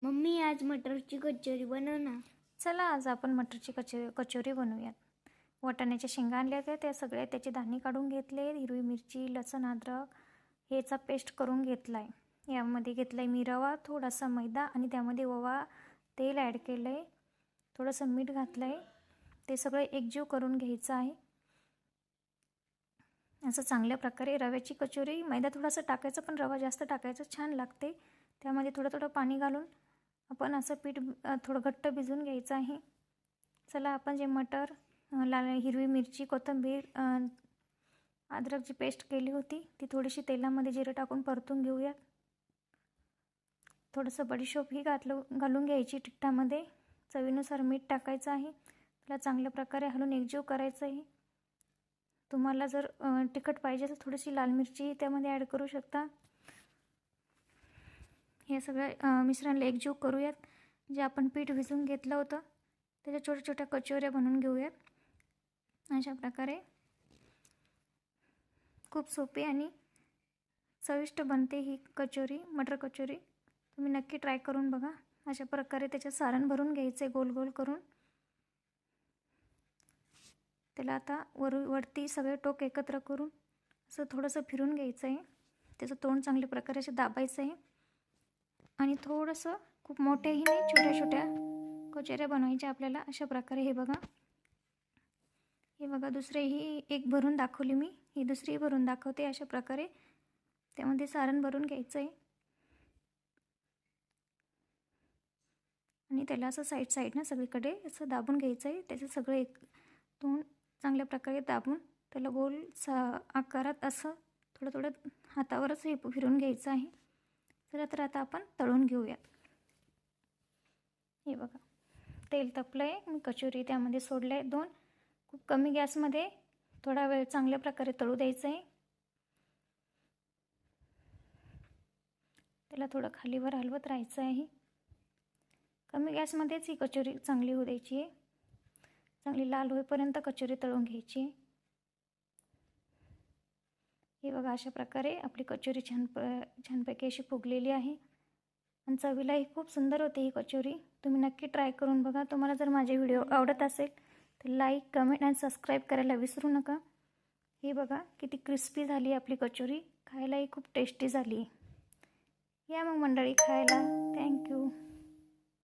Mummy आज मटरची कचोरी बनव ना. चला आज आपण मटरची कचोरी बनवूयात. वाटाण्याच्या शेंगा आणल्या होत्या, त्या सगळ्या त्याचे दाणे काढून घेतले. हिरवी मिरची, लसूण, अद्रक ह्याचा पेस्ट करून घेतला आहे. यामध्ये घेतला आहे मी रवा, थोडासा मैदा आणि त्यामध्ये ओवा, तेल ॲड केलं आहे, थोडंसं मीठ घातलं आहे. ते सगळं एकजीव करून घ्यायचं आहे. असं चांगल्या प्रकारे रव्याची कचोरी, मैदा थोडासा टाकायचा पण रवा जास्त टाकायचा, छान लागते. त्यामध्ये थोडं थोडं पाणी घालून आपण असं पीठ थोडं घट्ट भिजवून घ्यायचं आहे. चला आपण जे मटर, लाल हिरवी मिरची, कोथिंबीर, अद्रकची पेस्ट केली होती ती थोडीशी तेलामध्ये जिरं टाकून परतून घेऊयात. थोडंसं बडीशोप ही घालून घ्यायची तिखटामध्ये. चवीनुसार मीठ टाकायचं आहे. त्याला चांगल्या प्रकारे हलवून एकजीव करायचं आहे. तुम्हाला जर तिखट पाहिजे तर थोडीशी लाल मिरची त्यामध्ये ॲड करू शकता. हे सगळं मिश्रणला एकजीव करूयात. जे आपण पीठ भिजवून घेतलं होतं त्याच्या छोट्या छोट्या कचोऱ्या बनवून घेऊयात. अशा प्रकारे खूप सोपी आणि चविष्ट बनते ही कचोरी, मटर कचोरी. तुम्ही नक्की ट्राय करून बघा. अशा प्रकारे त्याचं सारण भरून घ्यायचं आहे गोल गोल करून. त्याला आता वरती सगळे टोक एकत्र करून असं थोडंसं फिरून घ्यायचं आहे. त्याचं तोंड चांगल्या प्रकारे असं दाबायचं आहे आणि थोडंसं, खूप मोठ्याही नाही, छोट्या छोट्या कचोऱ्या बनवायच्या आपल्याला. अशा प्रकारे हे बघा दुसरीही एक भरून दाखवली मी, ही दुसरी भरून दाखवते. अशा प्रकारे त्यामध्ये सारण भरून घ्यायचं आहे आणि त्याला असं साईडनं सगळीकडे असं दाबून घ्यायचं आहे. त्याचं सगळं एक तोंड चांगल्या प्रकारे दाबून त्याला गोल आकारात असं थोडं थोडं हातावरच हे फिरून घ्यायचं आहे. चला तर आता आपण तळून घेऊयात. हे बघा तेल तपलं आहे, मी कचोरी त्यामध्ये सोडलं आहे 2. खूप कमी गॅसमध्ये थोडा वेळ चांगल्या प्रकारे तळू द्यायचं आहे. त्याला थोडं खालीवर हलवत राहायचं आहे. कमी गॅसमध्येच ही कचोरी चांगली होऊ द्यायची आहे. चांगली लाल होईपर्यंत कचोरी तळून घ्यायची आहे. हे बघा अशा प्रकारे आपली कचोरी छानपैकी अशी फुगलेली आहे आणि चवीलाही खूप सुंदर होते ही कचोरी. तुम्ही नक्की ट्राय करून बघा. तुम्हाला जर माझे व्हिडिओ आवडत असेल तर लाईक, कमेंट आणि सबस्क्राईब करायला विसरू नका. हे बघा किती क्रिस्पी झाली आपली कचोरी, खायलाही खूप टेस्टी झाली. या मग मंडळी खायला. थँक्यू.